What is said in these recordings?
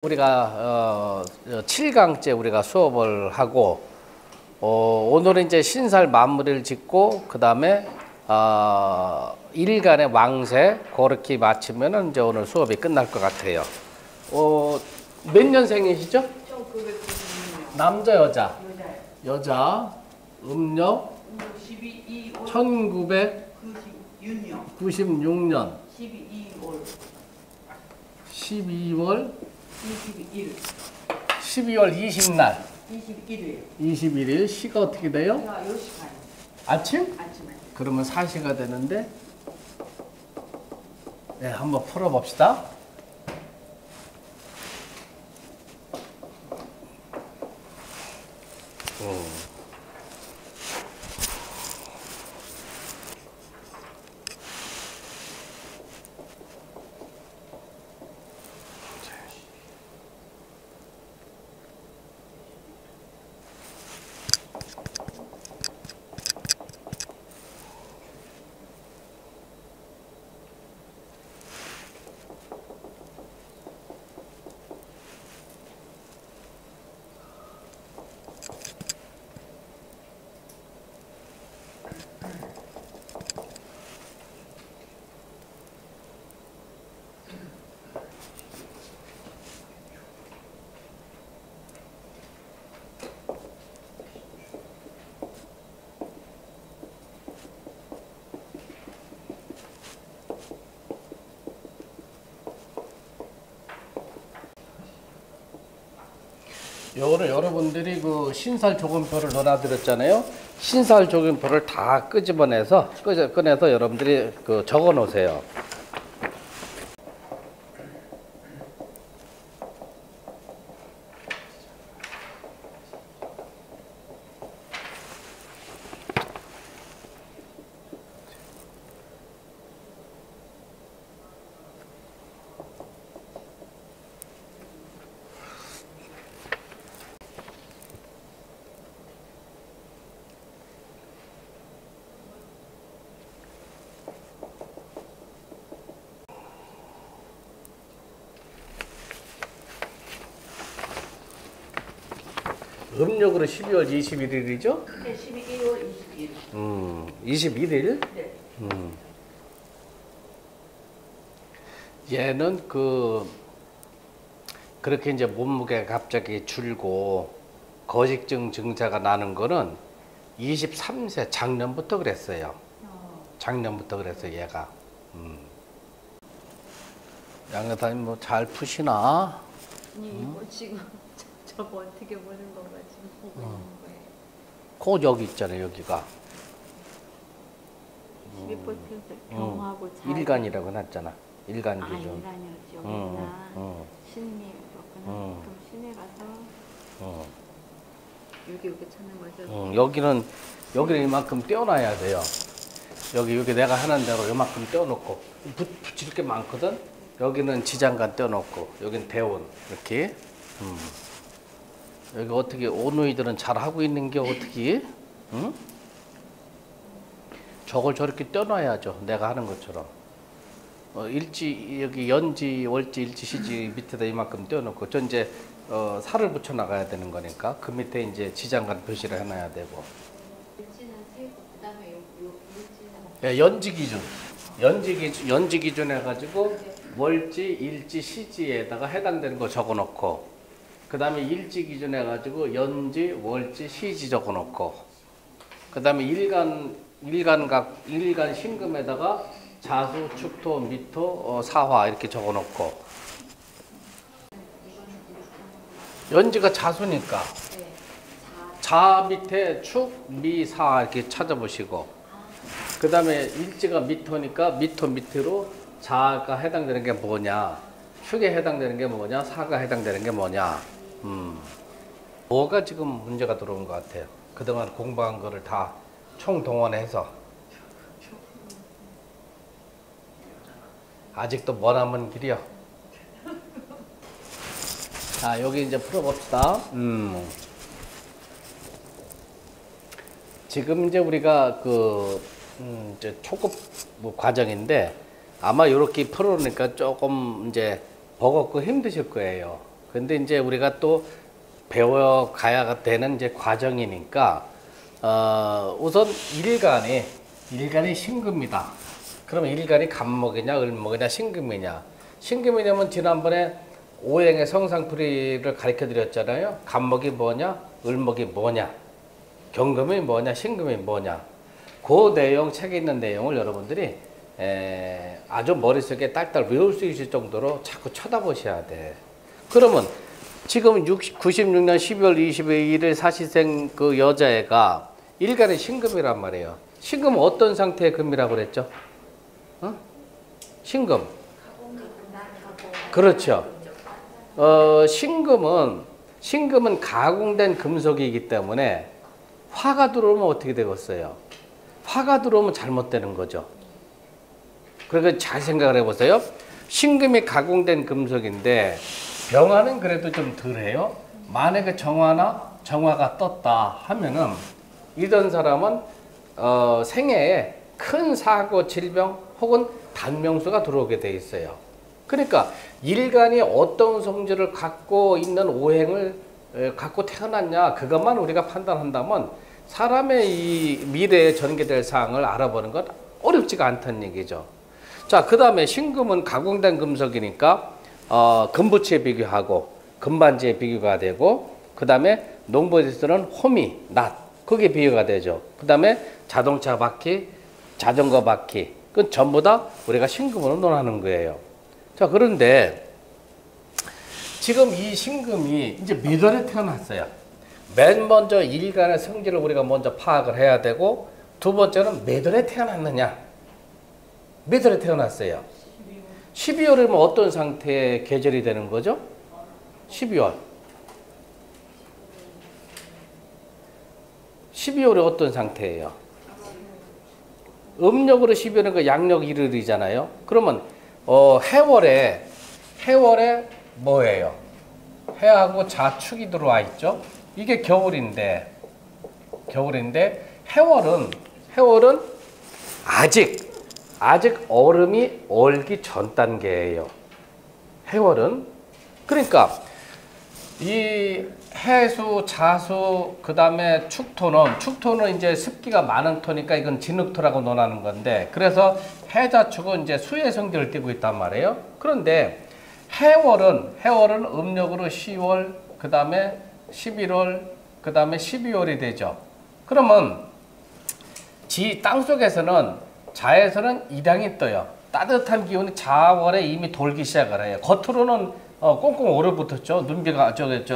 우리가 7강째 우리가 수업을 하고 오늘은 이제 신살 마무리를 짓고 그 다음에 일간의 왕세 그렇게 마치면은 이제 오늘 수업이 끝날 것 같아요. 몇 년생이시죠? 1996년. 남자 여자? 여자요. 여자 음력 1996년 12월 12월 20날 21일 시가 어떻게 돼요? 10시 반. 아침? 아침에. 그러면 4시가 되는데 네, 한번 풀어봅시다. 요거는 여러분들이 그 신살 조건표를 넣어드렸잖아요. 신살 조건표를 다 끄집어내서 꺼내서 여러분들이 그 적어 놓으세요. 음력으로 12월 21일이죠? 네, 12월 21일. 21일? 네. 얘는 그렇게 이제 몸무게가 갑자기 줄고 거식증 증세가 나는 거는 23세 작년부터 그랬어요. 작년부터 그랬어요, 얘가. 양여사님 뭐 잘 푸시나? 아니 이거 지금 저거 어떻게 보는 건가 지금 보고 있는 거예요. 코 여기 있잖아요, 여기가. 12% 경하고 잘 일간이라고 해놨잖아. 일간 기준. 일간이었지 여기구나. 신이었구나. 그럼 신에 가서 여기 찾는 거죠. 여기는 이만큼 떼어놔야 돼요. 여기 내가 하는 대로 이만큼 떼어놓고 붙일 게 많거든. 여기는 지장간 떼어놓고 여기는 대원 이렇게. 여기 어떻게 오누이들은 잘 하고 있는 게 어떻게? 응? 저걸 저렇게 떼어놔야죠. 내가 하는 것처럼. 여기 연지, 월지, 일지, 시지 밑에다 이만큼 떼어놓고 전 이제 살을 붙여 나가야 되는 거니까 그 밑에 이제 지장간 표시를 해놔야 되고. 일지는 세고 그다음에 요 일지는 예, 연지 기준 해가지고 월지, 일지, 시지에다가 해당되는 거 적어놓고 그 다음에 일지 기준 해가지고 연지, 월지, 시지 적어놓고 그 다음에 일간 신금에다가 자수, 축토, 미토, 사화 이렇게 적어놓고 연지가 자수니까 자 밑에 축, 미, 사 이렇게 찾아보시고 그 다음에 일지가 미토니까 미토 밑으로 자가 해당되는 게 뭐냐, 축에 해당되는 게 뭐냐, 사가 해당되는 게 뭐냐. 뭐가 지금 문제가 들어온 것 같아요. 그동안 공부한 거를 다 총동원해서 아직도 머나먼 길이요. 자, 여기 이제 풀어봅시다. 지금 이제 우리가 이제 초급 뭐 과정인데 아마 이렇게 풀어놓으니까 조금 이제 버겁고 힘드실 거예요. 근데 이제 우리가 또 배워가야 되는 이제 과정이니까, 우선 일간이 신금이다. 그러면 일간이 간목이냐, 을목이냐, 신금이냐. 신금이냐면 지난번에 오행의 성상풀이를 가르쳐 드렸잖아요. 간목이 뭐냐, 을목이 뭐냐, 경금이 뭐냐, 신금이 뭐냐. 그 내용, 책에 있는 내용을 여러분들이 아주 머릿속에 딸딸 외울 수 있을 정도로 자꾸 쳐다보셔야 돼. 그러면 지금 96년 12월 22일 사시생 그 여자애가 일간의 신금이란 말이에요. 신금은 어떤 상태의 금이라고 그랬죠? 어? 신금. 그렇죠. 신금은 가공된 금속이기 때문에 화가 들어오면 어떻게 되겠어요? 화가 들어오면 잘못되는 거죠. 그러니까 잘 생각을 해보세요. 신금이 가공된 금속인데 병화는 그래도 좀 덜해요. 만약에 정화가 떴다 하면은 이런 사람은 생애에 큰 사고, 질병 혹은 단명수가 들어오게 돼 있어요. 그러니까 일간이 어떤 성질을 갖고 있는 오행을 갖고 태어났냐, 그것만 우리가 판단한다면 사람의 이 미래에 전개될 사항을 알아보는 건 어렵지가 않다는 얘기죠. 자, 그 다음에 신금은 가공된 금속이니까 금부치에 비교하고 금반지에 비교가 되고, 그 다음에 농부에 쓰는 호미, 낫, 그게 비교가 되죠. 그 다음에 자동차 바퀴, 자전거 바퀴, 그건 전부 다 우리가 신금으로 논하는 거예요. 자, 그런데 지금 이 신금이 이제 몇 월에 태어났어요. 맨 먼저 일간의 성질을 우리가 먼저 파악을 해야 되고, 두 번째는 몇 월에 태어났느냐. 몇 월에 태어났어요? 12월이면 어떤 상태의 계절이 되는 거죠? 12월. 12월이 어떤 상태예요? 음력으로 12월은 그 양력 1일이잖아요. 그러면 해월에 뭐예요? 해하고 자축이 들어와 있죠. 이게 겨울인데 해월은 아직 얼음이 얼기 전 단계예요. 해월은. 그러니까 이 해수, 자수, 그 다음에 축토는 이제 습기가 많은 토니까 이건 진흙토라고 논하는 건데, 그래서 해자축은 이제 수의 성질을 띠고 있단 말이에요. 그런데 해월은 음력으로 10월, 그 다음에 11월, 그 다음에 12월이 되죠. 그러면 땅속에서는 자에서는 이량이 떠요. 따뜻한 기운이 자월에 이미 돌기 시작을 해요. 겉으로는 꽁꽁 얼어붙었죠.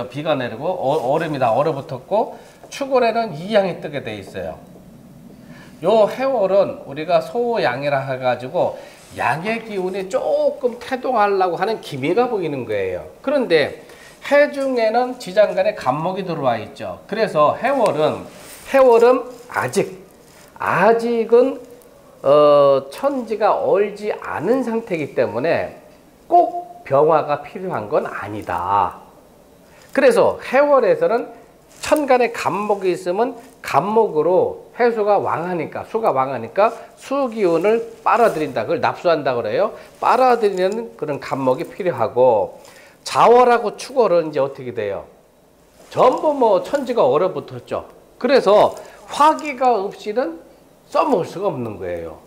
비가 내리고 얼음이 다 얼어붙었고, 추월에는 이양이 뜨게 돼 있어요. 요 해월은 우리가 소양이라 해가지고 양의 기운이 조금 태동하려고 하는 기미가 보이는 거예요. 그런데 해 중에는 지장간에 간목이 들어와 있죠. 그래서 해월은 아직은 천지가 얼지 않은 상태이기 때문에 꼭 병화가 필요한 건 아니다. 그래서 해월에서는 천간에 간목이 있으면 간목으로 해수가 왕하니까, 수가 왕하니까 수기운을 빨아들인다. 그걸 납수한다 그래요. 빨아들이는 그런 간목이 필요하고, 자월하고 축월은 이제 어떻게 돼요? 전부 천지가 얼어붙었죠. 그래서 화기가 없이는 써먹을 수가 없는 거예요.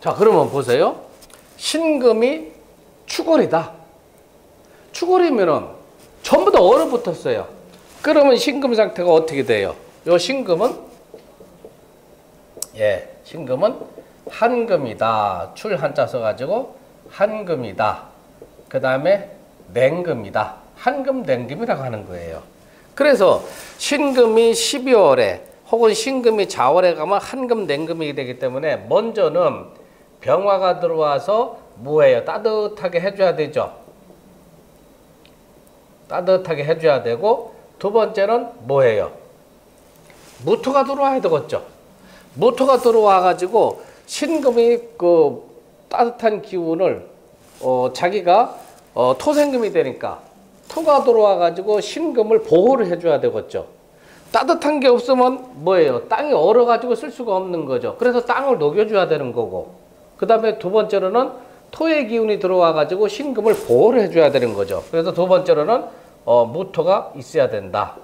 자, 그러면 보세요. 신금이 축월이다. 축월이면은 전부 다 얼어붙었어요. 그러면 신금 상태가 어떻게 돼요? 요 신금은 한금이다. 출 한자 써가지고 한금이다. 그 다음에 냉금이다. 한금 냉금이라고 하는 거예요. 그래서 신금이 12월에 혹은 신금이 자월에 가면 한금 냉금이 되기 때문에 먼저는 병화가 들어와서 뭐예요? 따뜻하게 해줘야 되죠. 따뜻하게 해줘야 되고, 두 번째는 뭐예요? 무토가 들어와야 되겠죠. 무토가 들어와가지고 신금이 그 따뜻한 기운을 자기가 토생금이 되니까 토가 들어와가지고 신금을 보호를 해줘야 되겠죠. 따뜻한 게 없으면 뭐예요? 땅이 얼어가지고 쓸 수가 없는 거죠. 그래서 땅을 녹여줘야 되는 거고, 그 다음에 두 번째로는 토의 기운이 들어와 가지고 신금을 보호를 해줘야 되는 거죠. 그래서 두 번째로는 무토가 있어야 된다.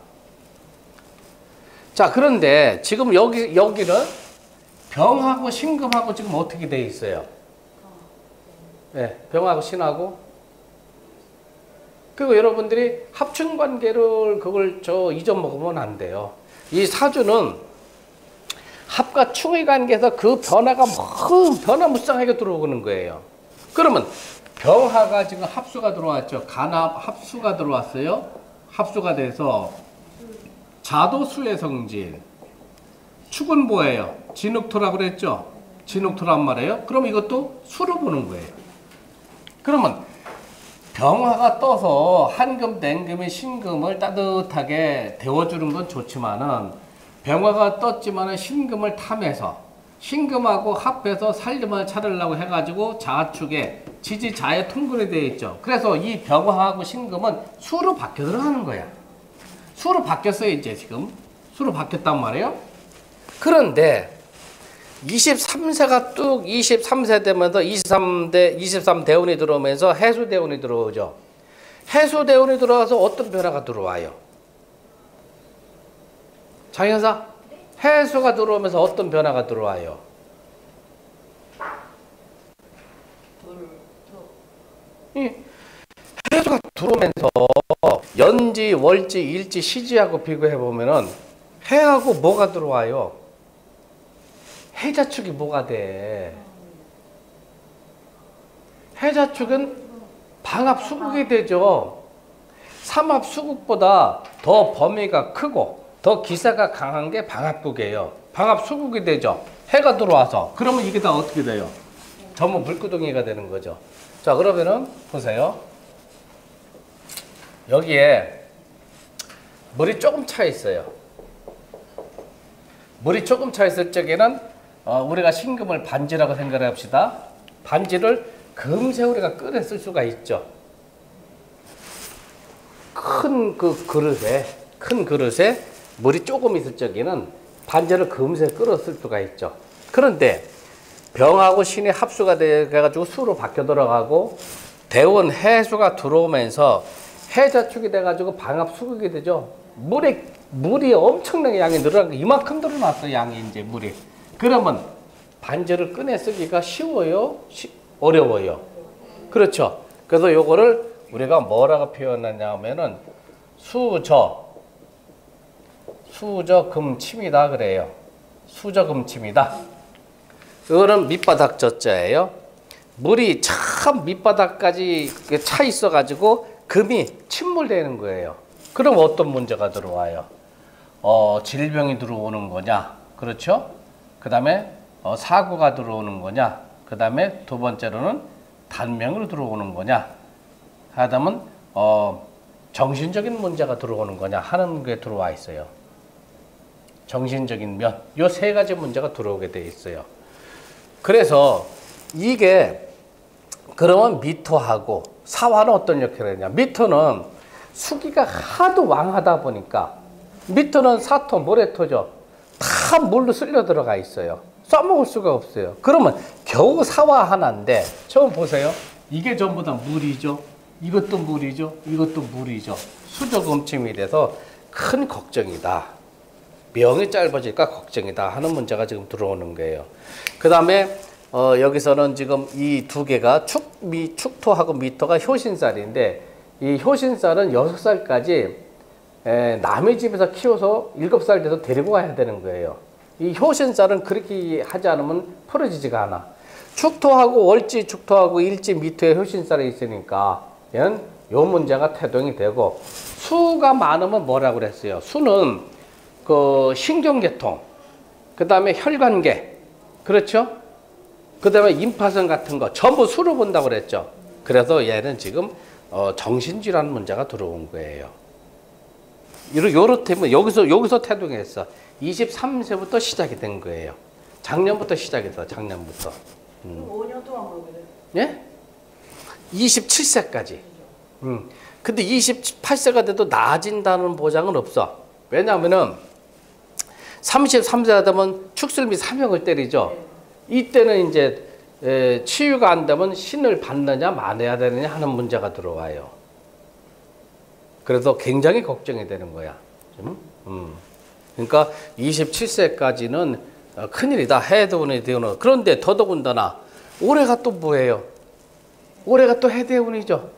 자, 그런데 지금 여기는 병하고 신금하고 지금 어떻게 돼 있어요? 네, 병하고 신하고. 그리고 여러분들이 합충 관계를 그걸 잊어먹으면 안 돼요. 이 사주는 합과 충의 관계에서 그 변화가 변화무쌍하게 들어오는 거예요. 그러면 병화가 지금 합수가 들어왔죠. 간합 합수가 들어왔어요. 합수가 돼서 자도 수의 성질. 축은 뭐예요? 진흙토라고 그랬죠. 진흙토란 말이에요. 그럼 이것도 수로 보는 거예요. 그러면 병화가 떠서 한금, 냉금이 신금을 따뜻하게 데워주는 건 좋지만은 병화가 떴지만은 신금을 탐해서 신금하고 합해서 살림을 차리려고 해가지고 자축에 지지자의 통근이 되어 있죠. 그래서 이 병화하고 신금은 수로 바뀌어 들어가는 거야. 수로 바뀌었어요. 이제 지금 수로 바뀌었단 말이에요. 그런데 23세가 뚝 23세 되면서 23 대운이 들어오면서 해수 대운이 들어오죠. 해수 대운이 들어와서 어떤 변화가 들어와요? 장현사, 해수가 들어오면서 어떤 변화가 들어와요? 이 해수가 들어오면서 연지, 월지, 일지, 시지하고 비교해 보면은 해하고 뭐가 들어와요? 해자축이 뭐가 돼? 해자축은 방합수국이 되죠. 삼합수국보다 더 범위가 크고 더 기세가 강한 게 방합국이에요. 방합수국이 되죠. 해가 들어와서. 그러면 이게 다 어떻게 돼요? 전부 물구덩이가 되는 거죠. 자, 그러면은 보세요. 여기에 물이 조금 차 있어요. 물이 조금 차 있을 적에는 우리가 신금을 반지라고 생각을 합시다. 반지를 금세 우리가 끓여 쓸 수가 있죠. 큰 그릇에 물이 조금 있을 적에는 반지를 금세 끓여 쓸 수가 있죠. 그런데 병하고 신이 합수가 돼가지고 수로 바뀌어 들어가고 대원 해수가 들어오면서 해자축이 돼가지고 방합수국이 되죠. 물이 엄청나게 양이 늘어난 거 이만큼 늘어났어. 양이 이제 물이. 그러면 반지를 꺼내 쓰기가 쉬워요? 어려워요? 그렇죠. 그래서 요거를 우리가 뭐라고 표현하냐 하면은 수저금침이다 그래요. 수저금침이다. 이거는 밑바닥 젖자예요. 물이 참 밑바닥까지 차 있어 가지고 금이 침몰되는 거예요. 그럼 어떤 문제가 들어와요? 질병이 들어오는 거냐? 그렇죠? 그 다음에 사고가 들어오는 거냐? 그 다음에 두 번째로는 단명으로 들어오는 거냐? 하다면 정신적인 문제가 들어오는 거냐 하는 게 들어와 있어요. 정신적인 면, 요 세 가지 문제가 들어오게 돼 있어요. 그래서 이게 그러면 미토하고 사화는 어떤 역할을 했냐? 미토는 수기가 하도 왕하다 보니까 미토는 사토, 모래토죠. 다 물로 쓸려 들어가 있어요. 써먹을 수가 없어요. 그러면 겨우 사화 하나인데 처음 보세요. 이게 전부 다 물이죠. 이것도 물이죠. 이것도 물이죠. 수저금침이 돼서 큰 걱정이다. 명이 짧아질까 걱정이다 하는 문제가 지금 들어오는 거예요. 그 다음에 여기서는 지금 이 두 개가 축토하고 미토가 효신살인데 이 효신살은 6살까지 남의 집에서 키워서 7살 돼서 데리고 가야 되는 거예요. 이 효신살은 그렇게 하지 않으면 풀어지지가 않아. 축토하고 월지, 축토하고 일지, 미토에 효신살이 있으니까 얘는 요 문제가 태동이 되고 수가 많으면 뭐라고 그랬어요? 수는 그 신경계통, 그 다음에 혈관계, 그렇죠? 그 다음에 임파선 같은 거 전부 수로 본다고 그랬죠. 그래서 얘는 지금 정신질환 문제가 들어온 거예요. 요렇다면 여기서 태동했어. 23세부터 시작이 된 거예요. 작년부터 시작이 됐어. 작년부터. 5년 동안 먹어요. 예? 27세까지. 근데 28세가 돼도 나아진다는 보장은 없어. 왜냐하면은 33세가 되면 축술미 3형을 때리죠. 이때는 이제 치유가 안 되면 신을 받느냐 말아야 되느냐 하는 문제가 들어와요. 그래서 굉장히 걱정이 되는 거야. 그러니까 27세까지는 큰일이다. 해대운이 되는. 그런데 더더군다나 올해가 또 뭐예요? 올해가 또 해대운이죠.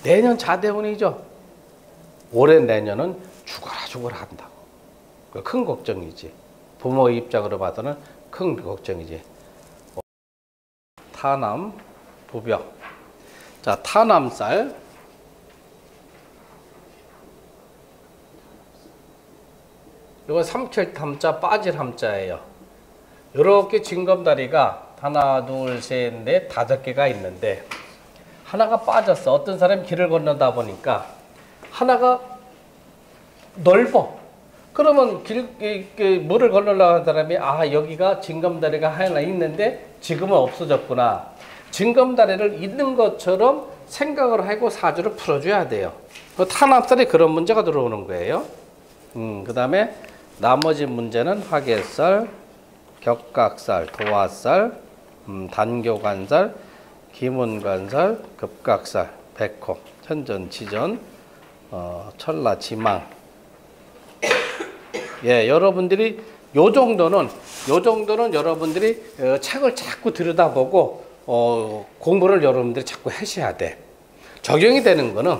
내년 자대운이죠. 올해 내년은 죽어라 한다고. 큰 걱정이지. 부모 입장으로 봐서는 큰 걱정이지. 타남, 부벽. 자, 타남살. 이거 삼킬탐자 빠질 함자예요. 이렇게 징검다리가 하나, 둘, 셋, 넷, 5개가 있는데 하나가 빠졌어. 어떤 사람이 길을 건너다 보니까 하나가 넓어. 그러면 물을 건너려고 하는 사람이 여기가 징검다리가 하나 있는데 지금은 없어졌구나. 징검다리를 있는 것처럼 생각을 하고 사주를 풀어줘야 돼요. 타납살이 그런 문제가 들어오는 거예요. 그 다음에 나머지 문제는 화개살, 격각살, 도화살, 단교관살, 기문관살, 급각살, 백호, 천전지전, 천라지망. 예, 여러분들이 요 정도는 여러분들이 책을 자꾸 들여다보고 공부를 여러분들이 자꾸 하셔야 돼. 적용이 되는 거는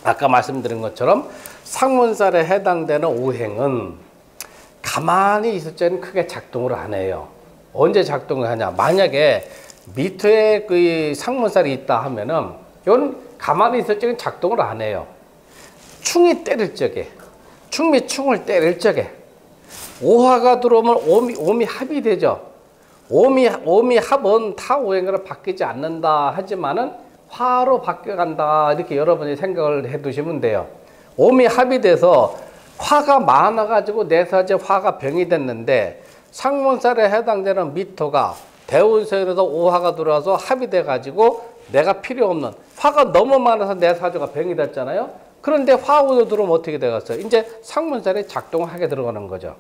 아까 말씀드린 것처럼 상문살에 해당되는 오행은 가만히 있을 때는 크게 작동을 안 해요. 언제 작동을 하냐? 만약에 밑에 그 상문살이 있다 하면은 이건 가만히 있을 때는 작동을 안 해요. 충이 때릴 적에, 충미 충을 때릴 적에 오화가 들어오면 오미 합이 되죠. 오미 합은 타 오행으로 바뀌지 않는다 하지만은 화로 바뀌어간다 이렇게 여러분이 생각을 해두시면 돼요. 오미 합이 돼서 화가 많아가지고 내 사주에 화가 병이 됐는데 상문살에 해당되는 미토가 대운세에서 오화가 들어와서 합이 돼가지고 내가 필요 없는 화가 너무 많아서 내 사주가 병이 됐잖아요. 그런데 화우도 들어오면 어떻게 되겠어요? 이제 상문살에 작동을 하게 들어가는 거죠.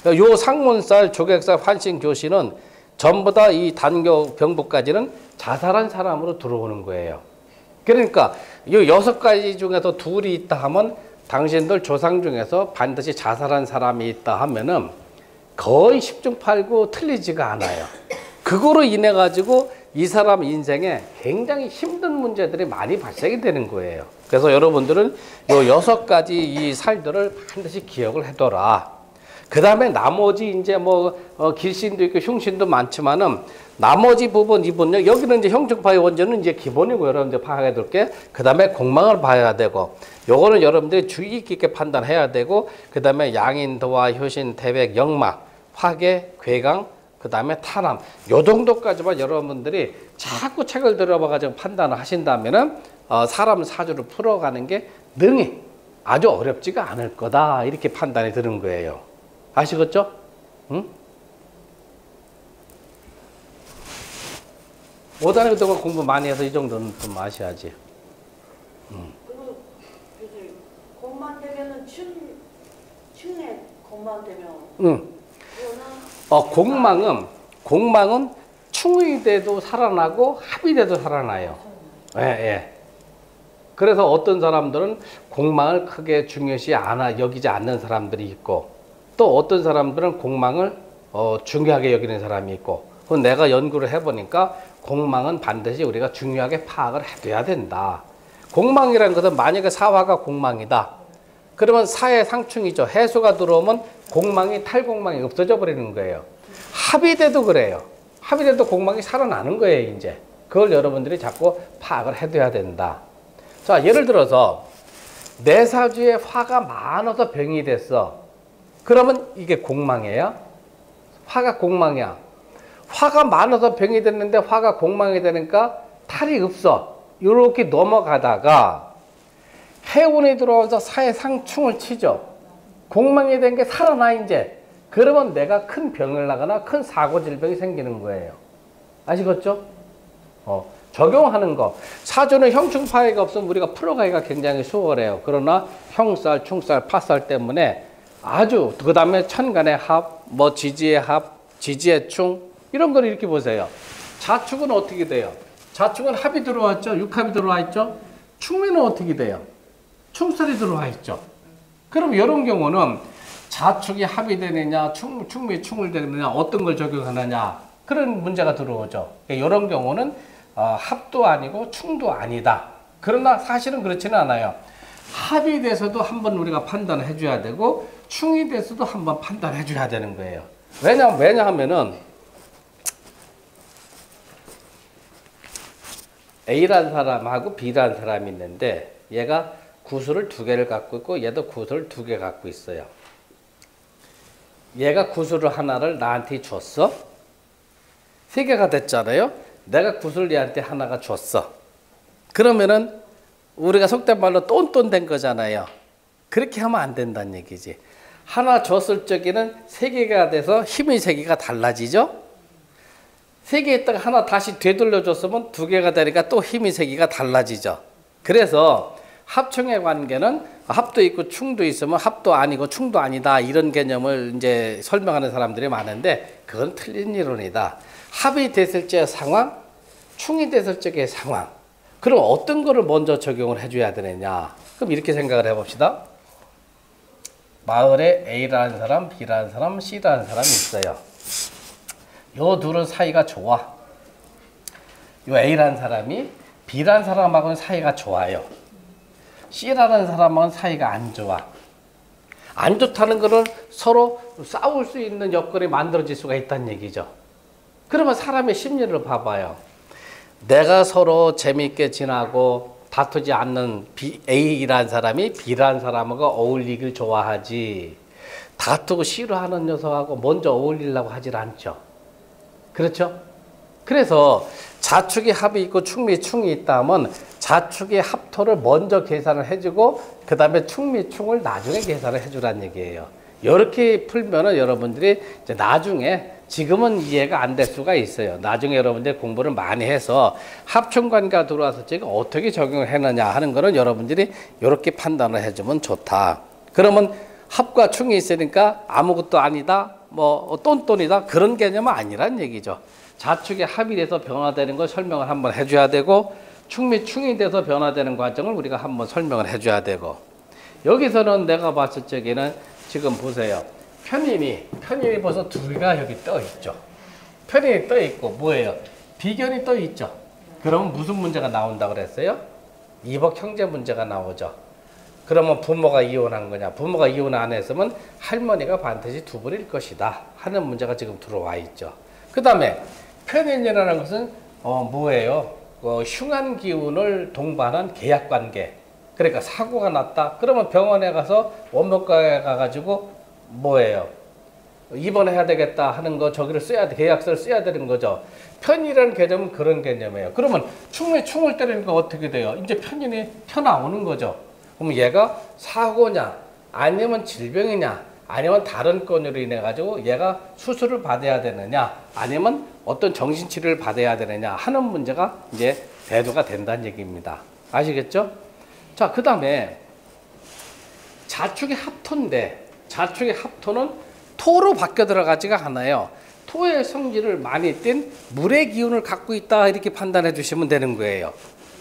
요 상문살, 조객살, 환신, 교신은 전부 다 이 단교 병부까지는 자살한 사람으로 들어오는 거예요. 그러니까 이 6가지 중에서 둘이 있다 하면 당신들 조상 중에서 반드시 자살한 사람이 있다 하면은 거의 10중 8구 틀리지가 않아요. 그거로 인해 가지고 이 사람 인생에 굉장히 힘든 문제들이 많이 발생이 되는 거예요. 그래서 여러분들은 요 6가지 이 살들을 반드시 기억을 해둬라. 그 다음에 나머지 이제 길신도 있고 흉신도 많지만은 나머지 부분 이분요. 여기는 이제 형증파의 원전은 이제 기본이고 여러분들 파악해 둘게. 그 다음에 공망을 봐야 되고 요거는 여러분들이 주의 깊게 판단해야 되고 그 다음에 양인, 도화, 효신, 태백, 역막, 화계, 괴강, 그 다음에 타남 요 정도까지만 여러분들이 자꾸 책을 들어봐가지고 판단을 하신다면은 사람 사주를 풀어가는 게 능히 아주 어렵지가 않을 거다 이렇게 판단이 드는 거예요. 아시겠죠? 응? 5단계 그동안 공부 많이 해서 이 정도는 좀 아셔야지. 그리고 이제 공만 되면은 층에 공만 되면. 응. 공망은 충이 돼도 살아나고 합이 돼도 살아나요. 예, 예. 그래서 어떤 사람들은 공망을 크게 중요시 여기지 않는 사람들이 있고 또 어떤 사람들은 공망을 중요하게 여기는 사람이 있고 그건 내가 연구를 해보니까 공망은 반드시 우리가 중요하게 파악을 해둬야 된다. 공망이라는 것은 만약에 사화가 공망이다. 그러면 사의 상충이죠. 해수가 들어오면 공망이 탈공망이 없어져 버리는 거예요. 합이 돼도 그래요. 합이 돼도 공망이 살아나는 거예요. 이제 그걸 여러분들이 자꾸 파악을 해둬야 된다. 자, 예를 들어서 내 사주에 화가 많아서 병이 됐어. 그러면 이게 공망이에요? 화가 공망이야. 화가 많아서 병이 됐는데 화가 공망이 되니까 탈이 없어. 이렇게 넘어가다가 해운이 들어와서 사의 상충을 치죠. 공망이 된 게 살아나 이제. 그러면 내가 큰 병을 나거나 큰 사고 질병이 생기는 거예요. 아시겠죠? 적용하는 거. 사주는 형충파해가 없으면 우리가 풀어가기가 굉장히 수월해요. 그러나 형살, 충살, 파살 때문에 아주 그 다음에 천간의 합, 지지의 합, 지지의 충, 이런 걸 이렇게 보세요. 자축은 어떻게 돼요? 자축은 합이 들어왔죠? 육합이 들어와 있죠? 충미는 어떻게 돼요? 충설이 들어와 있죠? 그럼 이런 경우는 자축이 합이 되느냐, 충미 충을 되느냐, 어떤 걸 적용하느냐, 그런 문제가 들어오죠. 이런 경우는 합도 아니고 충도 아니다. 그러나 사실은 그렇지는 않아요. 합이 돼서도 한번 우리가 판단을 해줘야 되고, 충이 돼서도 한번 판단해 줘야 되는 거예요. 왜냐하면은 A라는 사람하고 B라는 사람이 있는데 얘가 구수를 2개를 갖고 있고 얘도 구수를 2개 갖고 있어요. 얘가 구수를 하나를 나한테 줬어. 3개가 됐잖아요. 내가 구수를 얘한테 하나가 줬어. 그러면은 우리가 속된 말로 똔똔 된 거잖아요. 그렇게 하면 안 된다는 얘기지. 하나 줬을 적에는 3개가 돼서 힘의 세기가 달라지죠. 3개 있다가 하나 다시 되돌려 줬으면 2개가 되니까 또 힘의 세기가 달라지죠. 그래서 합충의 관계는 합도 있고 충도 있으면 합도 아니고 충도 아니다, 이런 개념을 이제 설명하는 사람들이 많은데 그건 틀린 이론이다. 합이 됐을 적의 상황, 충이 됐을 적의 상황. 그럼 어떤 거를 먼저 적용을 해줘야 되느냐. 그럼 이렇게 생각을 해봅시다. 마을에 A라는 사람, B라는 사람, C라는 사람이 있어요. 요 둘은 사이가 좋아. 요 A라는 사람이 B라는 사람하고는 사이가 좋아요. C라는 사람하고는 사이가 안 좋아. 안 좋다는 거는 서로 싸울 수 있는 여건이 만들어질 수가 있다는 얘기죠. 그러면 사람의 심리를 봐봐요. 내가 서로 재미있게 지나고 다투지 않는 A라는 사람이 B라는 사람하고 어울리길 좋아하지, 다투고 싫어하는 녀석하고 먼저 어울리려고 하질 않죠. 그렇죠? 그래서 자축의 합이 있고 충미 충이 있다면 자축의 합토를 먼저 계산을 해주고 그 다음에 충미 충을 나중에 계산을 해주라는 얘기예요. 이렇게 풀면은 여러분들이 이제 나중에, 지금은 이해가 안 될 수가 있어요. 나중에 여러분들이 공부를 많이 해서 합충관계가 들어와서 지금 어떻게 적용을 했느냐 하는 거는 여러분들이 이렇게 판단을 해주면 좋다. 그러면 합과 충이 있으니까 아무것도 아니다, 뭐 똔똔이다, 그런 개념은 아니란 얘기죠. 자축의 합이 돼서 변화되는 걸 설명을 한번 해줘야 되고, 충미 충이 돼서 변화되는 과정을 우리가 한번 설명을 해줘야 되고, 여기서는 내가 봤을 적에는 지금 보세요. 편인이 벌써 2개가 여기 떠 있죠. 편인이 떠 있고 뭐예요? 비견이 떠 있죠. 그러면 무슨 문제가 나온다고 그랬어요? 이복 형제 문제가 나오죠. 그러면 부모가 이혼한 거냐? 부모가 이혼 안 했으면 할머니가 반드시 두 분일 것이다 하는 문제가 지금 들어와 있죠. 그 다음에 편인이라는 것은 뭐예요? 흉한 기운을 동반한 계약관계. 그러니까 사고가 났다. 그러면 병원에 가서 원목과에 가가지고 뭐예요? 입원해야 되겠다 하는 거, 저기를 써야 돼, 계약서를 써야 되는 거죠. 편이라는 개념은 그런 개념이에요. 그러면 충을 때리니까 어떻게 돼요? 이제 편인이 펴나오는 거죠. 그럼 얘가 사고냐, 아니면 질병이냐, 아니면 다른 건으로 인해 가지고 얘가 수술을 받아야 되느냐, 아니면 어떤 정신치료를 받아야 되느냐 하는 문제가 이제 대두가 된다는 얘기입니다. 아시겠죠? 자, 그 다음에 자축의 합토인데, 자축의 합토는 토로 바뀌어 들어가지가 않아요. 토의 성질을 많이 띤 물의 기운을 갖고 있다, 이렇게 판단해 주시면 되는 거예요.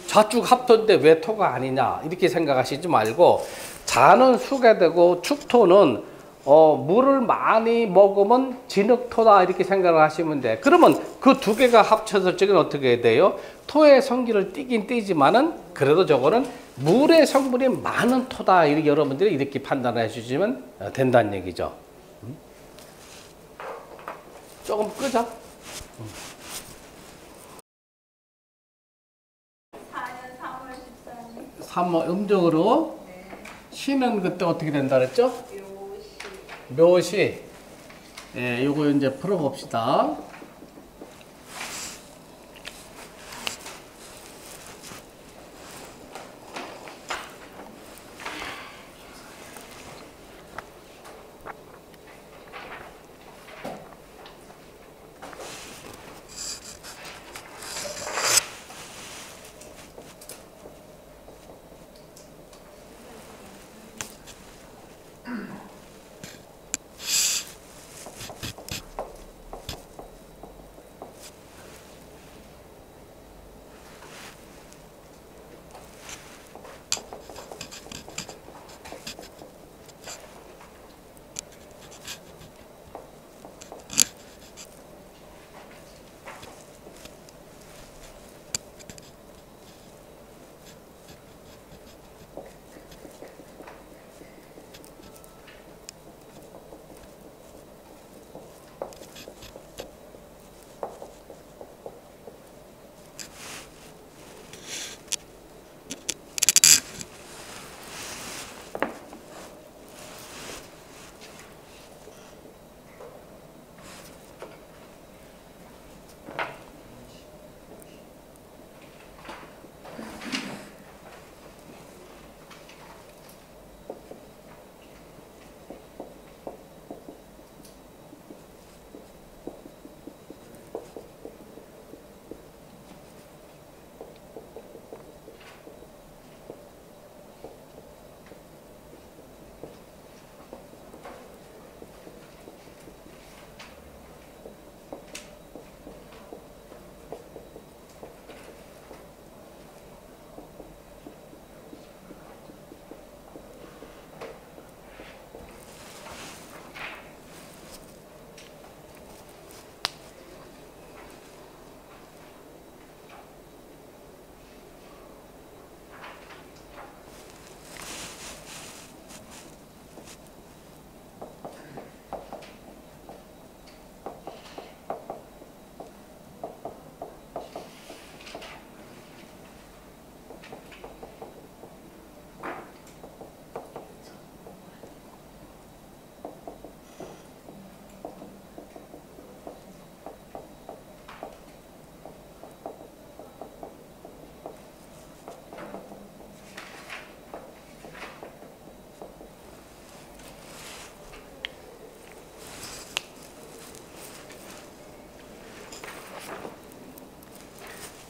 자축 합토인데 왜 토가 아니냐 이렇게 생각하시지 말고, 자는 수가 되고 축토는 물을 많이 먹으면 진흙토다 이렇게 생각을 하시면 돼. 그러면 그 2개가 합쳐서 지금 어떻게 돼요? 토의 성질을 띠긴 띠지만은 그래도 저거는 물의 성분이 많은 토다, 이렇게 여러분들이 이렇게 판단해 주시면 된다는 얘기죠. 조금 끄자. 4년 3월 14일. 3월 음적으로. 네. 시는 그때 어떻게 된다 그랬죠? 묘시. 묘시. 예, 요거 이제 풀어봅시다.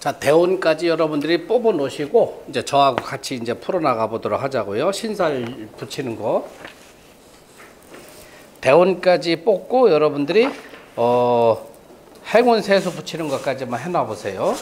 자, 대원까지 여러분들이 뽑아 놓으시고 이제 저하고 같이 이제 풀어 나가 보도록 하자고요. 신살 붙이는 거. 대원까지 뽑고 여러분들이 행운 세수 붙이는 것까지만 해 놔 보세요.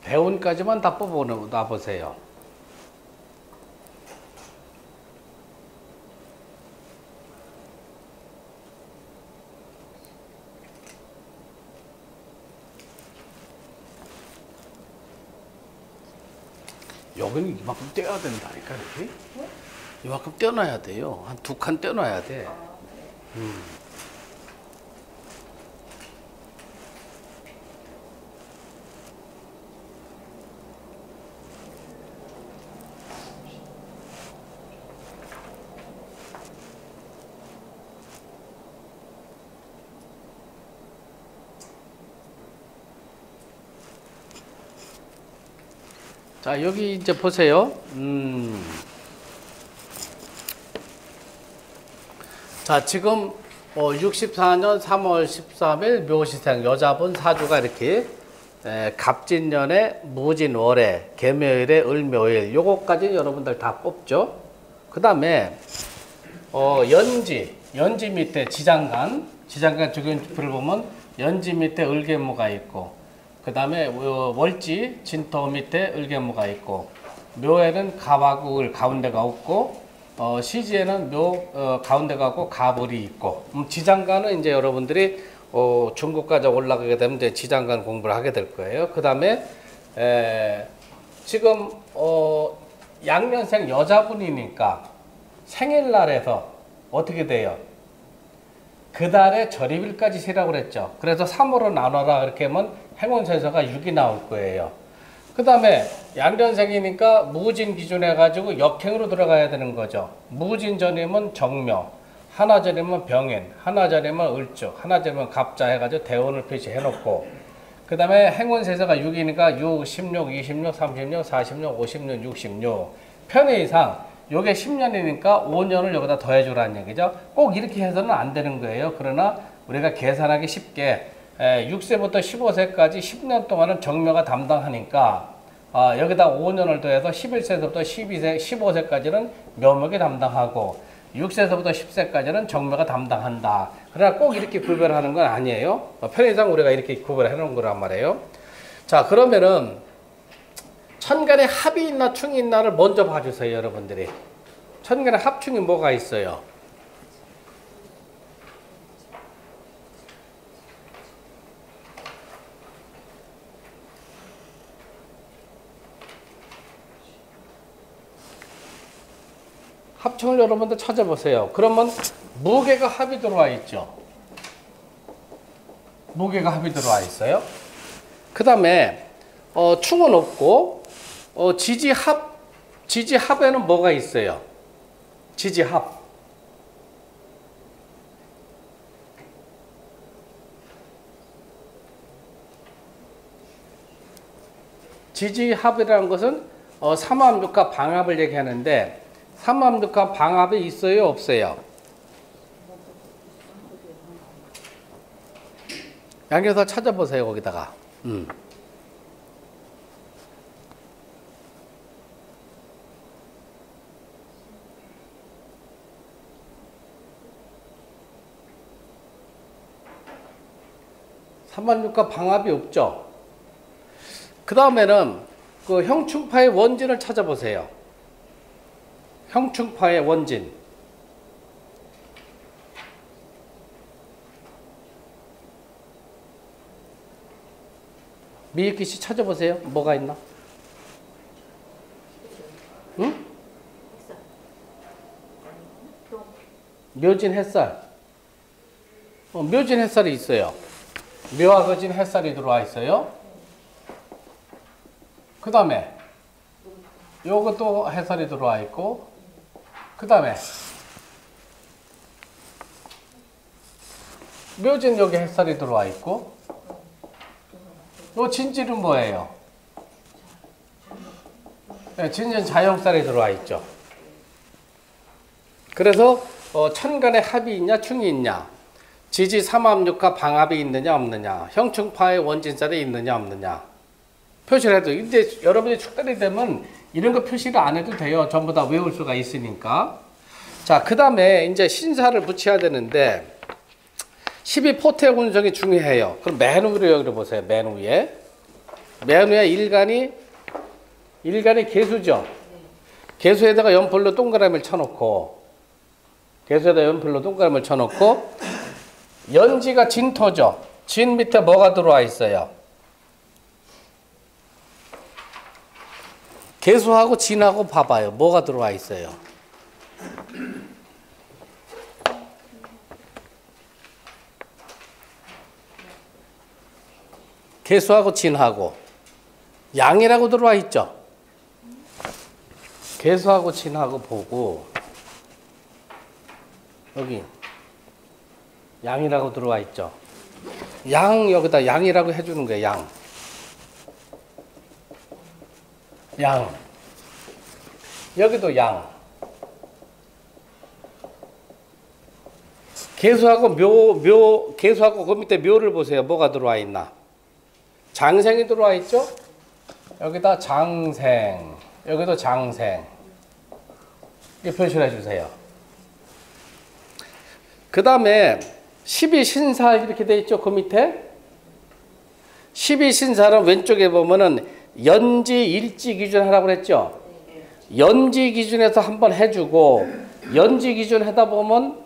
대운까지만 다 뽑아 놔 보세요. 여기는 이만큼 떼야 된다니까, 이렇게. 이만큼 떼놔야 돼요. 한 2칸 떼놔야 돼. 자, 여기 이제 보세요. 자, 지금 64년 3월 13일 묘시생 여자분 사주가 이렇게 갑진년에 무진월에 개묘일에 을묘일 요거까지 여러분들 다 뽑죠. 그 다음에 연지 밑에 지장간 조경지표를 보면 연지 밑에 을개무가 있고, 그 다음에 월지 진토 밑에 을개무가 있고, 묘에는 갑하고 을 가운데가 없고, 시지에는 가운데가 없고 갑을이 있고, 지장간은 이제 여러분들이 중국까지 올라가게 되면 이제 지장간 공부를 하게 될 거예요. 그 다음에 지금 양년생 여자분이니까 생일날에서 어떻게 돼요? 그 달에 절입일까지 세라고 그랬죠. 그래서 3으로 나눠라 그렇게 하면 행운세서가 6이 나올 거예요. 그 다음에 양년생이니까 무진 기준 해가지고 역행으로 들어가야 되는 거죠. 무진 전이면 정묘, 하나 전이면 병인, 하나 전이면 을주, 하나 전이면 갑자 해가지고 대운을 표시해 놓고, 그 다음에 행운세서가 6이니까 6, 16, 26, 36, 46, 56, 66. 편의상 요게 10년이니까 5년을 여기다 더해주라는 얘기죠. 꼭 이렇게 해서는 안 되는 거예요. 그러나 우리가 계산하기 쉽게 6세부터 15세까지 10년 동안은 정묘가 담당하니까 여기다 5년을 더해서 11세부터 12세, 15세까지는 묘목이 담당하고 6세부터 10세까지는 정묘가 담당한다. 그러나 꼭 이렇게 구별하는 건 아니에요. 편의상 우리가 이렇게 구별해 놓은 거란 말이에요. 자, 그러면은 천간에 합이 있나 충이 있나를 먼저 봐주세요, 여러분들이. 천간에 합충이 뭐가 있어요? 합충을 여러분들 찾아보세요. 그러면 무게가 합이 들어와 있죠. 무게가 합이 들어와 있어요. 그 다음에 충은 없고 지지합에는 뭐가 있어요? 지지합. 지지합이라는 것은 삼합육합 방합을 얘기하는데 삼합육합 방합이 있어요, 없어요? 양에서 찾아보세요, 거기다가. 삼합육합 방합이 없죠. 그 다음에는 그 형충파의 원진을 찾아보세요. 형충파의 원진. 미익기 씨 찾아보세요. 뭐가 있나? 응? 묘진 햇살. 묘진 햇살이 있어요. 묘와 거진 햇살이 들어와 있어요. 그 다음에 요것도 햇살이 들어와 있고, 그 다음에 묘진 여기 햇살이 들어와 있고, 요 진질은 뭐예요? 네, 진질은 자연살이 들어와 있죠. 그래서 천간에 합이 있냐 충이 있냐, 지지 삼합육합 방합이 있느냐 없느냐, 형충파의 원진살이 있느냐 없느냐 표시를 해도. 근데 여러분이 축달이 되면 이런 거 표시를 안 해도 돼요. 전부 다 외울 수가 있으니까. 자, 그 다음에 이제 신사를 붙여야 되는데 12포태 운성이 중요해요. 그럼 맨 위로 여기를 보세요. 맨 위에. 맨 위에 일간이 개수죠. 개수에다가 연필로 동그라미를 쳐놓고, 개수에다 연필로 동그라미를 쳐놓고, 연지가 진토죠. 진 밑에 뭐가 들어와 있어요? 개수하고 진하고 봐봐요. 뭐가 들어와 있어요? 개수하고 진하고 양이라고 들어와 있죠. 개수하고 진하고 보고 여기 양이라고 들어와 있죠. 양 여기다 양이라고 해주는 거예요. 양. 양. 여기도 양. 개수하고 개수하고 그 밑에 묘를 보세요. 뭐가 들어와 있나? 장생이 들어와 있죠? 여기다 장생. 여기도 장생. 이렇게 표시를 해주세요. 그 다음에 12신사 이렇게 돼 있죠? 그 밑에. 12신사는 왼쪽에 보면은 연지, 일지 기준 하라고 그랬죠? 연지 기준에서 한번 해주고, 연지 기준 하다 보면,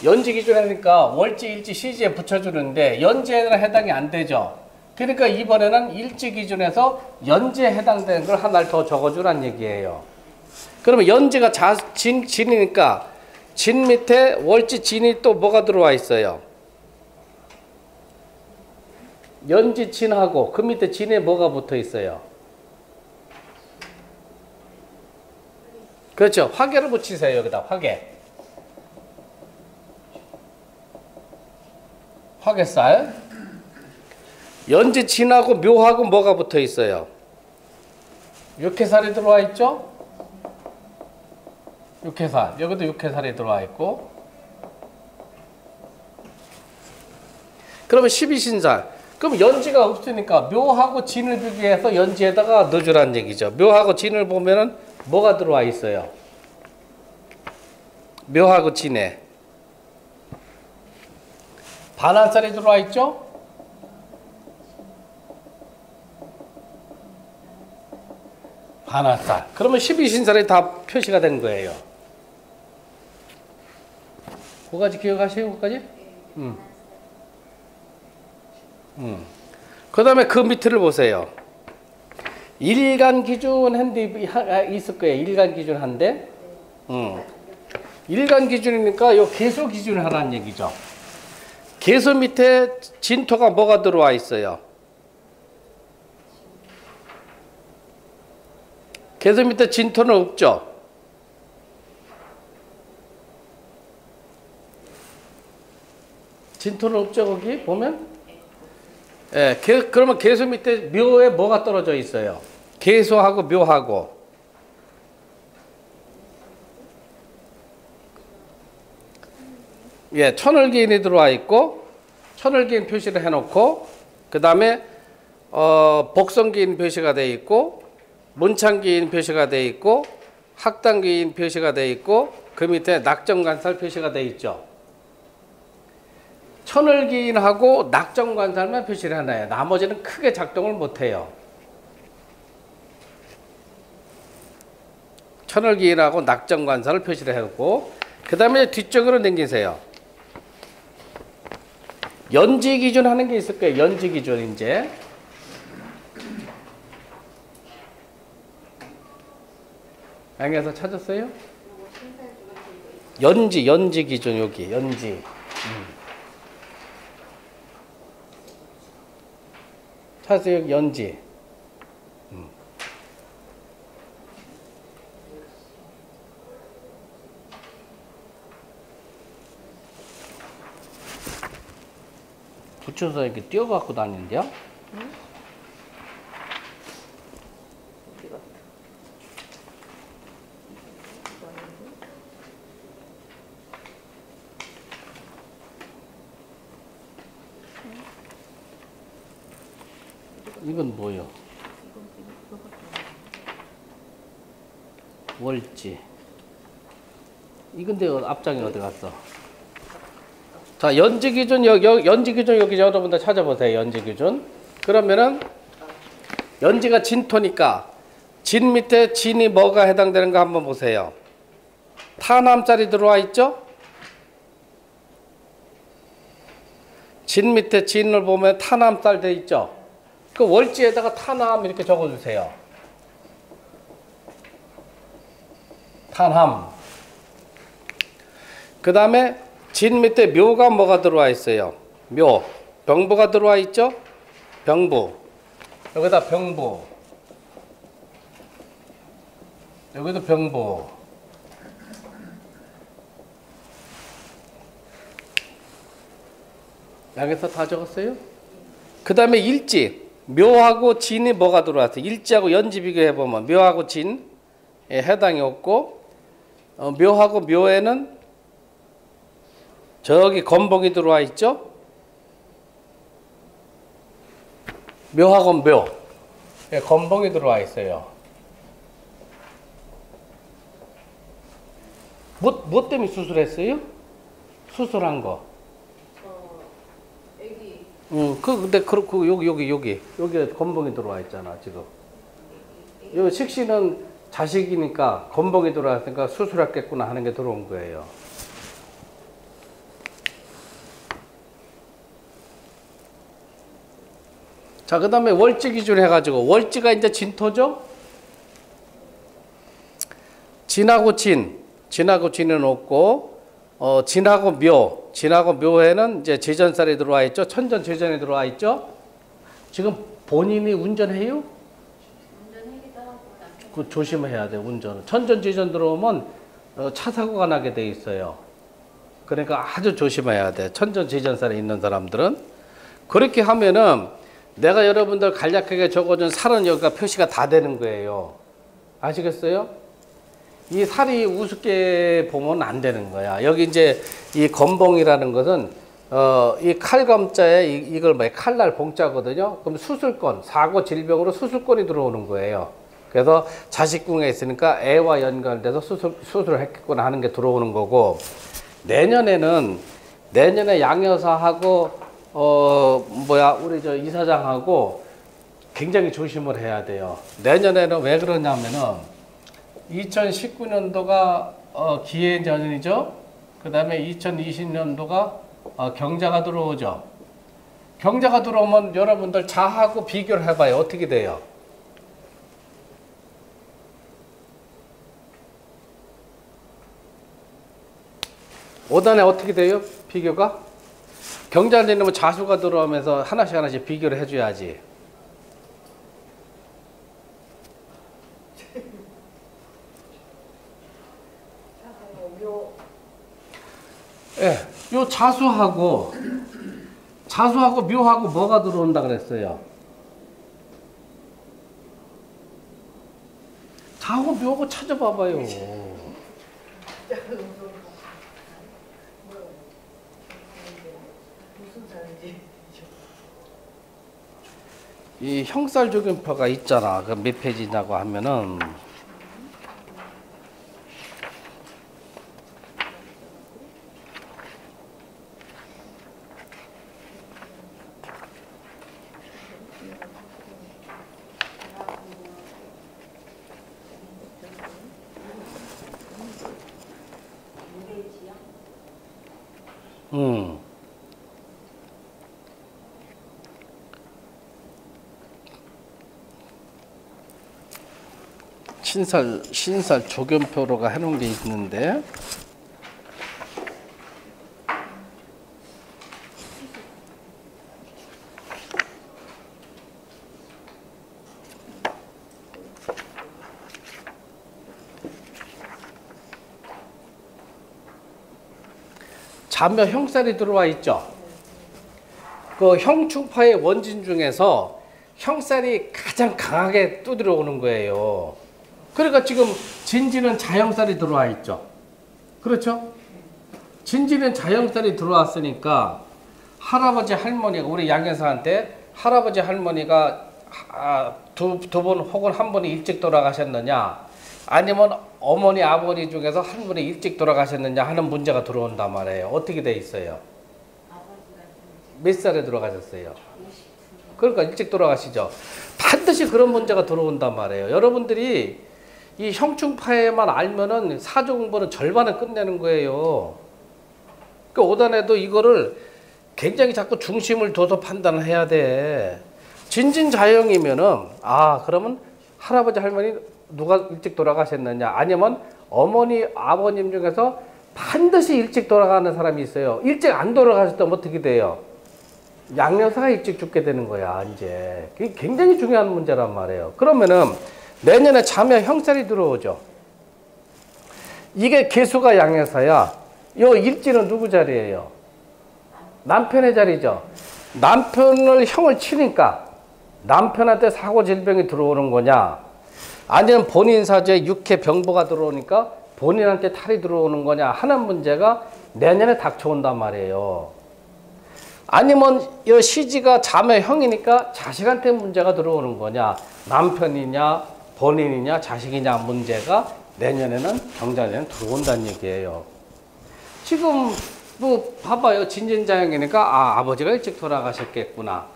연지 기준 하니까 월지, 일지, 시지에 붙여주는데, 연지에는 해당이 안 되죠? 그러니까 이번에는 일지 기준에서 연지에 해당되는 걸 하나를 더 적어주란 얘기예요. 그러면 연지가 진이니까, 진 밑에 월지, 진이 또 뭐가 들어와 있어요? 연지 진하고 그 밑에 진에 뭐가 붙어 있어요? 그렇죠. 화계를 붙이세요. 여기다 화계. 화계살. 연지 진하고 묘하고 뭐가 붙어 있어요? 육해살이 들어와 있죠? 육해살. 여기도 육해살이 들어와 있고. 그러면 12신살. 그럼 연지가 없으니까 묘하고 진을 비교해서 연지에다가 넣어주라는 얘기죠. 묘하고 진을 보면은 뭐가 들어와 있어요? 묘하고 진에 반환살이 들어와 있죠? 반환살. 그러면 12신살이 다 표시가 된 거예요. 그거까지 기억하세요? 그거까지? 그 다음에 그 밑을 보세요. 일간 기준 한데 있을 거예요. 일간 기준 한데. 일간 기준이니까 요 개수 기준을 하라는 얘기죠. 개수 밑에 진토가 뭐가 들어와 있어요? 개수 밑에 진토는 없죠. 진토는 없죠 거기 보면? 예, 그러면 개수 밑에 묘에 뭐가 떨어져 있어요? 개수하고 묘하고. 예, 천을기인이 들어와 있고 천을기인 표시를 해놓고 그 다음에 복성기인 표시가 돼 있고 문창기인 표시가 돼 있고 학당기인 표시가 돼 있고 그 밑에 낙정관살 표시가 돼 있죠. 천을기인하고 낙정관살만 표시를 하나요. 나머지는 크게 작동을 못해요. 천을기인하고 낙정관살을 표시를 해놓고 그 다음에 뒤쪽으로 당기세요. 연지기준 하는 게 있을 거예요. 연지기준 이제 양에서 찾았어요? 연지기준 여기 연지. 찾았어요? 여기 연지. 붙여서 이렇게 띄어갖고 다니는데요? 응? 어디 갔다? 이건 뭐요? 월지. 이건데 앞장이 어디 갔어? 자, 연지기준 연지기준 여기 여러분들 찾아보세요. 연지기준. 그러면은 연지가 진토니까 진 밑에 진이 뭐가 해당되는가 한번 보세요. 타남살이 들어와 있죠? 진 밑에 진을 보면 타남살 돼 있죠? 그 월지에다가 타남 이렇게 적어주세요. 탄함. 그 다음에 진 밑에 묘가 뭐가 들어와 있어요? 묘. 병부가 들어와 있죠? 병부. 여기다 병부. 여기도 병부. 여기서 다 적었어요? 그 다음에 일지. 묘하고 진이 뭐가 들어왔어요? 일지하고 연지 비교해보면 묘하고 진에 해당이 없고 묘하고 묘에는 저기 건복이 들어와 있죠? 묘하고 묘. 건복이 들어와 있어요. 뭐 때문에 수술했어요? 수술한 거. 애기. 근데 그렇고 여기 건복이 들어와 있잖아 지금. 요 식신은 자식이니까 건복이 들어왔으니까 수술했겠구나 하는 게 들어온 거예요. 자, 그 다음에 월지 기준 해가지고, 월지가 이제 진토죠? 진하고 진은 없고, 진하고 묘에는 이제 제전살이 들어와 있죠? 천전 제전이 들어와 있죠? 지금 본인이 운전해요? 운전하기도 하고 그 조심해야 돼, 운전은. 천전 제전 들어오면 차 사고가 나게 돼 있어요. 그러니까 아주 조심해야 돼. 천전 제전살이 있는 사람들은. 그렇게 하면은 내가 여러분들 간략하게 적어준 살은 여기가 표시가 다 되는 거예요. 아시겠어요? 이 살이 우습게 보면 안 되는 거야. 여기 이제 이 건봉이라는 것은 이 칼검자에 이걸 뭐 칼날 봉자거든요. 그럼 수술권, 사고 질병으로 수술권이 들어오는 거예요. 그래서 자식궁에 있으니까 애와 연관돼서 수술을 했겠구나 하는 게 들어오는 거고, 내년에 양여사하고 우리 저 이사장하고 굉장히 조심을 해야 돼요. 내년에는 왜 그러냐면은 2019년도가 기해년이죠. 그 다음에 2020년도가 경자가 들어오죠. 경자가 들어오면 여러분들 자하고 비교를 해봐요. 어떻게 돼요? 오단에 어떻게 돼요? 비교가? 경자를 내놓으면 자수가 들어오면서 하나씩 비교를 해줘야지. 예, 요 자수하고 자수하고 묘하고 뭐가 들어온다 그랬어요? 자하고 묘하고 찾아봐봐요. 이 형살조견표가 있잖아. 그 몇 페이지냐고 하면은 신살 조견표로가 해놓은 게 있는데 자묘 형살이 들어와 있죠. 그 형충파의 원진 중에서 형살이 가장 강하게 두드려 오는 거예요. 그러니까 지금 진지는 자형살이 들어와 있죠. 그렇죠? 진지는 자형살이 들어왔으니까 할아버지 할머니가 우리 양여사한테 할아버지 할머니가 두 분 혹은 한 분이 일찍 돌아가셨느냐 아니면 어머니 아버지 중에서 한 분이 일찍 돌아가셨느냐 하는 문제가 들어온단 말이에요. 어떻게 돼 있어요? 몇 살에 돌아가셨어요? 그러니까 일찍 돌아가시죠. 반드시 그런 문제가 들어온단 말이에요. 여러분들이 이 형충파에만 알면은 사주 공부는 절반을 끝내는 거예요. 그러니까 5단에도 이거를 굉장히 자꾸 중심을 둬서 판단을 해야 돼. 진진자형이면은 그러면 할아버지 할머니 누가 일찍 돌아가셨느냐 아니면 어머니 아버님 중에서 반드시 일찍 돌아가는 사람이 있어요. 일찍 안 돌아가셨다면 어떻게 돼요? 양여사가 일찍 죽게 되는 거야. 이제 그게 굉장히 중요한 문제란 말이에요. 그러면은 내년에 자묘 형살이 들어오죠. 이게 개수가 양여사야. 요 일지는 누구 자리예요? 남편의 자리죠. 남편을 형을 치니까 남편한테 사고 질병이 들어오는 거냐 아니면 본인 사주에 육해 병보가 들어오니까 본인한테 탈이 들어오는 거냐 하는 문제가 내년에 닥쳐온단 말이에요. 아니면 이 시지가 자매형이니까 자식한테 문제가 들어오는 거냐 남편이냐 본인이냐 자식이냐 문제가 내년에는 경자년에 들어온다는 얘기예요. 지금 뭐 봐봐요. 진진자형이니까 아버지가 일찍 돌아가셨겠구나.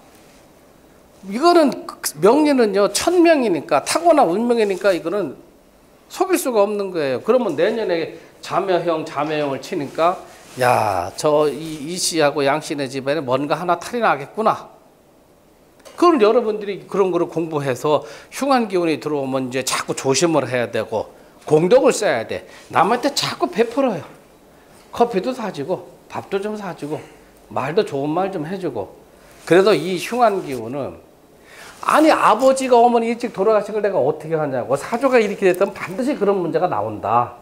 이거는 명리는요 천명이니까 타고난 운명이니까 이거는 속일 수가 없는 거예요. 그러면 내년에 자매형 자매형을 치니까 야, 저 이 씨하고 양 씨네 집에는 뭔가 하나 탈이 나겠구나. 그걸 여러분들이 그런 거를 공부해서 흉한 기운이 들어오면 이제 자꾸 조심을 해야 되고 공덕을 써야 돼. 남한테 자꾸 베풀어요. 커피도 사주고 밥도 좀 사주고 말도 좋은 말 좀 해주고. 그래서 이 흉한 기운은 아니 아버지가 어머니 일찍 돌아가신 걸 내가 어떻게 하냐고 사주가 이렇게 됐다면 반드시 그런 문제가 나온다.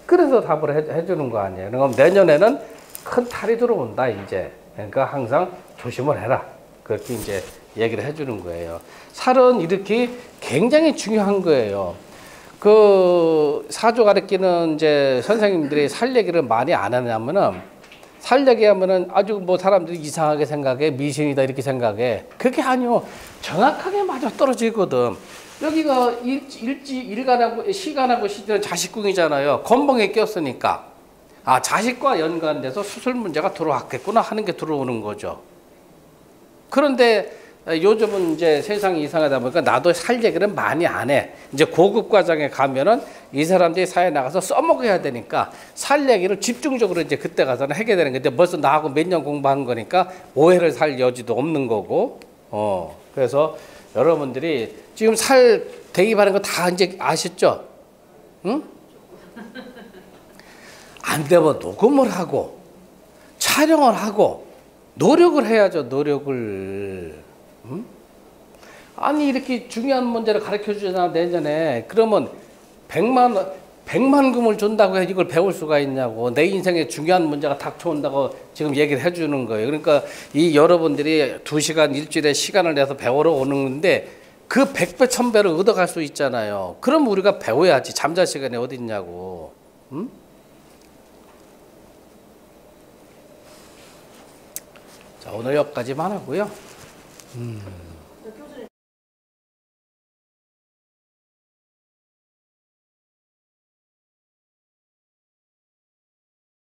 그래서 답을 해주는 거 아니에요. 그럼 내년에는 큰 탈이 들어온다 이제. 그러니까 항상 조심을 해라. 그렇게 이제 얘기를 해주는 거예요. 살은 이렇게 굉장히 중요한 거예요. 그 사주 가르치는 이제 선생님들이 살 얘기를 많이 안 하냐면은 살 얘기하면은 아주 뭐 사람들이 이상하게 생각해 미신이다 이렇게 생각해. 그게 아니요. 정확하게 맞아 떨어지거든. 여기가 일간하고 시간하고 시들은 자식궁이잖아요. 건봉에 꼈으니까 자식과 연관돼서 수술 문제가 들어왔겠구나 하는 게 들어오는 거죠. 그런데 요즘은 이제 세상이 이상하다 보니까 나도 살 얘기를 많이 안 해. 이제 고급 과정에 가면은 이 사람들이 사회에 나가서 써먹어야 되니까 살 얘기를 집중적으로 이제 그때 가서는 하게 되는 건데 벌써 나하고 몇 년 공부한 거니까 오해를 살 여지도 없는 거고. 그래서 여러분들이 지금 살 대입하는 거 다 이제 아셨죠? 응? 안 되면 녹음을 하고 촬영을 하고 노력을 해야죠. 노력을. 응? 아니 이렇게 중요한 문제를 가르쳐 주잖아 내년에. 그러면 100만 100만 금을 준다고 해서 이걸 배울 수가 있냐고. 내 인생에 중요한 문제가 닥쳐온다고 지금 얘기를 해주는 거예요. 그러니까 이 여러분들이 2시간 일주일에 시간을 내서 배우러 오는 건데 그 100배 1000배를 얻어갈 수 있잖아요. 그럼 우리가 배워야지. 잠잘 시간이 어디 있냐고. 응? 자, 오늘 여기까지만 하고요.